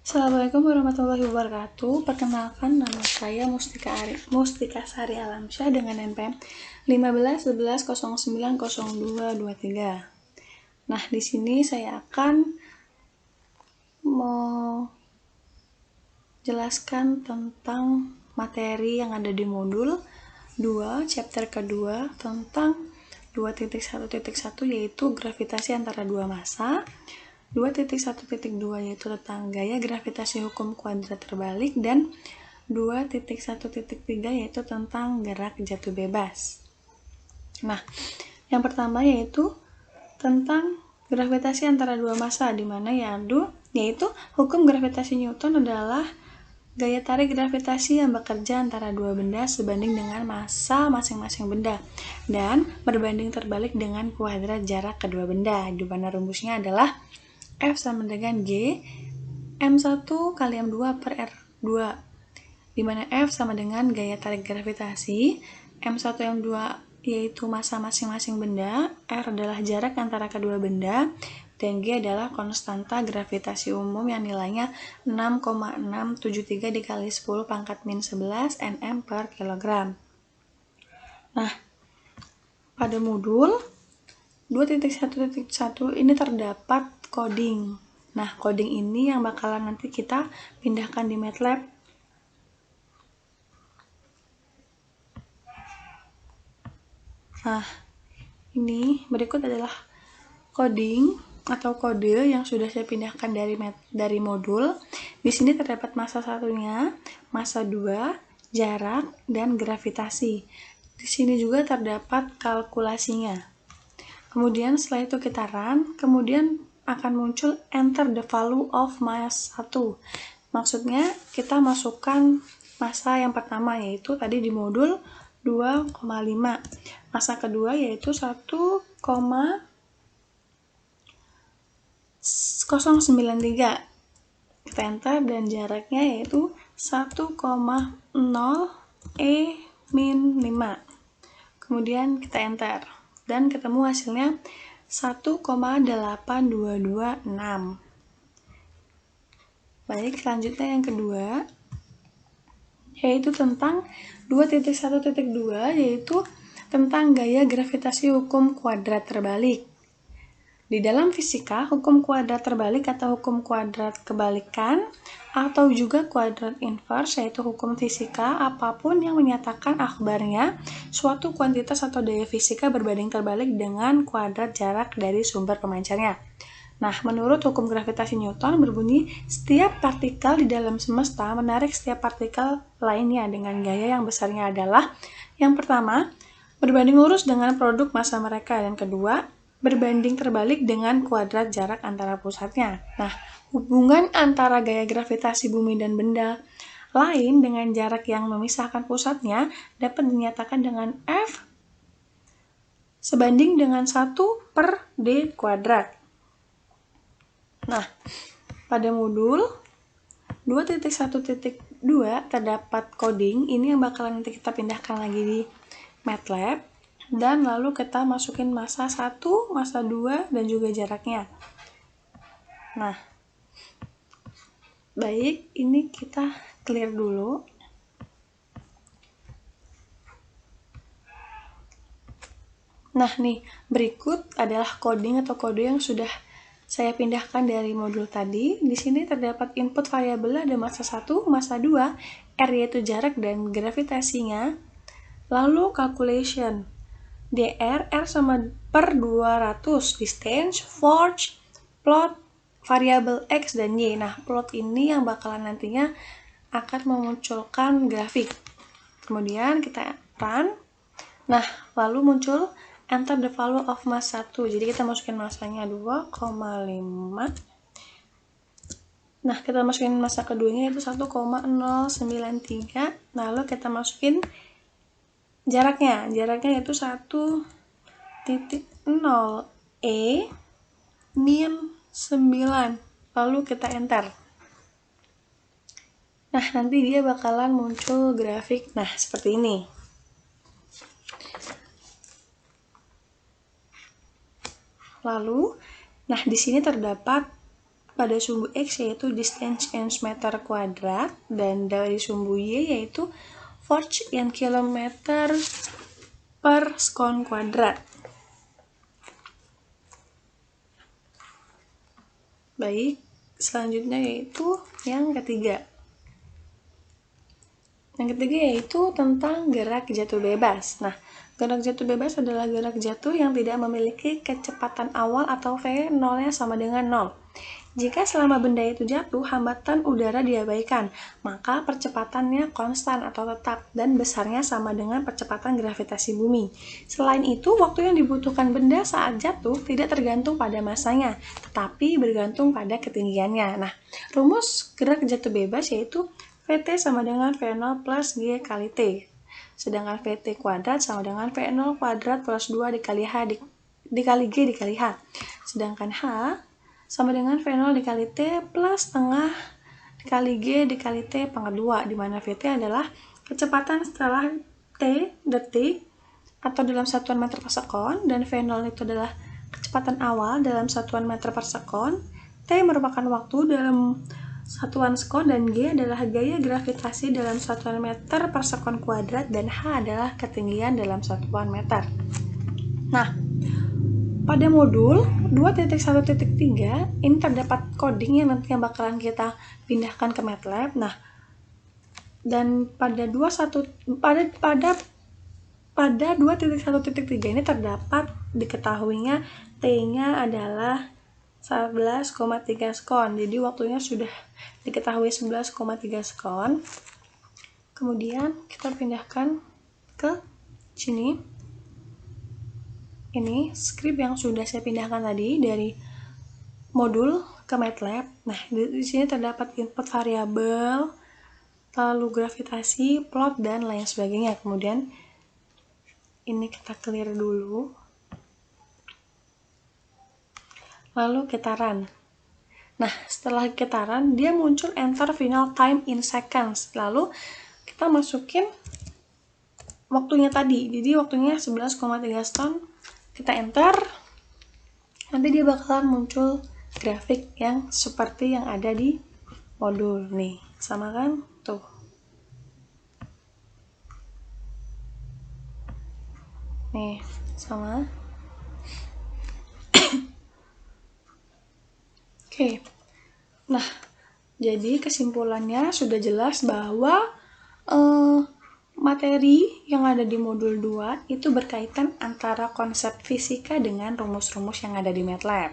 Assalamualaikum warahmatullahi wabarakatuh. Perkenalkan, nama saya Mustika Sari Alamsyah dengan NPM 1511090223. Nah, di sini saya akan menjelaskan tentang materi yang ada di modul 2, chapter kedua tentang 2.1.1 yaitu gravitasi antara dua massa. 2.1.2 yaitu tentang gaya gravitasi hukum kuadrat terbalik, dan 2.1.3 yaitu tentang gerak jatuh bebas. Nah, yang pertama yaitu tentang gravitasi antara dua massa, di mana yaitu hukum gravitasi Newton adalah gaya tarik gravitasi yang bekerja antara dua benda sebanding dengan massa masing-masing benda dan berbanding terbalik dengan kuadrat jarak kedua benda, di mana rumusnya adalah F sama dengan G M1 kali M2 per R2, di mana F sama dengan gaya tarik gravitasi, M1 M2 yaitu massa masing-masing benda, R adalah jarak antara kedua benda, dan G adalah konstanta gravitasi umum yang nilainya 6,673 dikali 10 pangkat min 11 Nm per kilogram. Nah, pada modul 2.1.1 ini terdapat coding. Nah, coding ini yang bakalan nanti kita pindahkan di MATLAB. Nah, ini berikut adalah coding atau kode yang sudah saya pindahkan dari modul. Di sini terdapat massa satunya, massa 2, jarak, dan gravitasi. Di sini juga terdapat kalkulasinya. Kemudian setelah itu kita run, kemudian akan muncul enter the value of mass 1. Maksudnya kita masukkan massa yang pertama, yaitu tadi di modul 2,5. Massa kedua yaitu 1,093. Kita enter, dan jaraknya yaitu 1,0 E-5. Kemudian kita enter, dan ketemu hasilnya 1,8226. Baik, selanjutnya yang kedua yaitu tentang 2.1.2 yaitu tentang gaya gravitasi hukum kuadrat terbalik. Di dalam fisika, hukum kuadrat terbalik atau hukum kuadrat kebalikan atau juga kuadrat inverse yaitu hukum fisika apapun yang menyatakan akhbarnya suatu kuantitas atau daya fisika berbanding terbalik dengan kuadrat jarak dari sumber pemancarnya. Nah, menurut hukum gravitasi Newton berbunyi setiap partikel di dalam semesta menarik setiap partikel lainnya dengan gaya yang besarnya adalah yang pertama, berbanding lurus dengan produk massa mereka, dan kedua, berbanding terbalik dengan kuadrat jarak antara pusatnya. Nah, hubungan antara gaya gravitasi bumi dan benda lain dengan jarak yang memisahkan pusatnya dapat dinyatakan dengan F sebanding dengan 1/D kuadrat. Nah, pada modul 2.1.2 terdapat coding, ini yang bakalan nanti kita pindahkan lagi di MATLAB, dan lalu kita masukin massa 1, massa 2, dan juga jaraknya. Nah, baik, ini kita clear dulu. Nah, nih, berikut adalah coding atau kode yang sudah saya pindahkan dari modul tadi. Di sini terdapat input variabel ada massa 1, massa 2, R yaitu jarak dan gravitasinya. Lalu calculation dr, R sama per 200, distance, force, plot, variabel X dan Y. Nah, plot ini yang bakalan nantinya akan memunculkan grafik. Kemudian kita run. Nah, lalu muncul enter the value of mass 1. Jadi kita masukin massanya 2,5. Nah, kita masukin massa keduanya itu 1,093. Lalu kita masukin jaraknya. Jaraknya itu 1,0 E min 9. Lalu kita enter. Nah, nanti dia bakalan muncul grafik. Nah, seperti ini. Lalu, nah di sini terdapat pada sumbu X yaitu distance in meter kuadrat, dan dari sumbu Y yaitu force in kilometer per sekon kuadrat. Baik, selanjutnya yaitu yang ketiga. Yang ketiga yaitu tentang gerak jatuh bebas. Nah, gerak jatuh bebas adalah gerak jatuh yang tidak memiliki kecepatan awal atau V 0-nya sama dengan 0. Jika selama benda itu jatuh, hambatan udara diabaikan, maka percepatannya konstan atau tetap dan besarnya sama dengan percepatan gravitasi bumi. Selain itu, waktu yang dibutuhkan benda saat jatuh tidak tergantung pada masanya, tetapi bergantung pada ketinggiannya. Nah, rumus gerak jatuh bebas yaitu Vt sama dengan V0 plus G kali T. Sedangkan Vt kuadrat sama dengan V0 kuadrat plus 2 dikali H dikali G dikali H. Sedangkan H sama dengan V0 dikali T plus setengah dikali G dikali T pangkat 2, di mana Vt adalah kecepatan setelah T detik atau dalam satuan meter per sekon, dan V0 itu adalah kecepatan awal dalam satuan meter per sekon, T merupakan waktu dalam satuan sekon, dan G adalah gaya gravitasi dalam satuan meter per sekon kuadrat, dan H adalah ketinggian dalam satuan meter. Nah, pada modul 2.1.3 ini terdapat coding yang nantinya bakalan kita pindahkan ke MATLAB. Nah, dan pada 2.1.3 ini terdapat diketahuinya T-nya adalah 11,3 sekon. Jadi waktunya sudah diketahui 11,3 sekon. Kemudian kita pindahkan ke sini. Ini script yang sudah saya pindahkan tadi dari modul ke MATLAB. Nah, di sini terdapat input variabel, lalu gravitasi, plot, dan lain sebagainya. Kemudian ini kita clear dulu. Lalu kita run. Nah, setelah kita run, dia muncul enter final time in seconds. Lalu kita masukin waktunya tadi. Jadi waktunya 11,3 sekon. Kita enter, nanti dia bakalan muncul grafik yang seperti yang ada di modul nih, sama kan? Tuh. Nih, sama. Oke. Nah, jadi kesimpulannya sudah jelas bahwa materi yang ada di modul 2 itu berkaitan antara konsep fisika dengan rumus-rumus yang ada di MATLAB.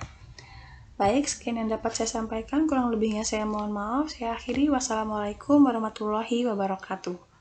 Baik, sekian yang dapat saya sampaikan. Kurang lebihnya saya mohon maaf. Saya akhiri. Wassalamualaikum warahmatullahi wabarakatuh.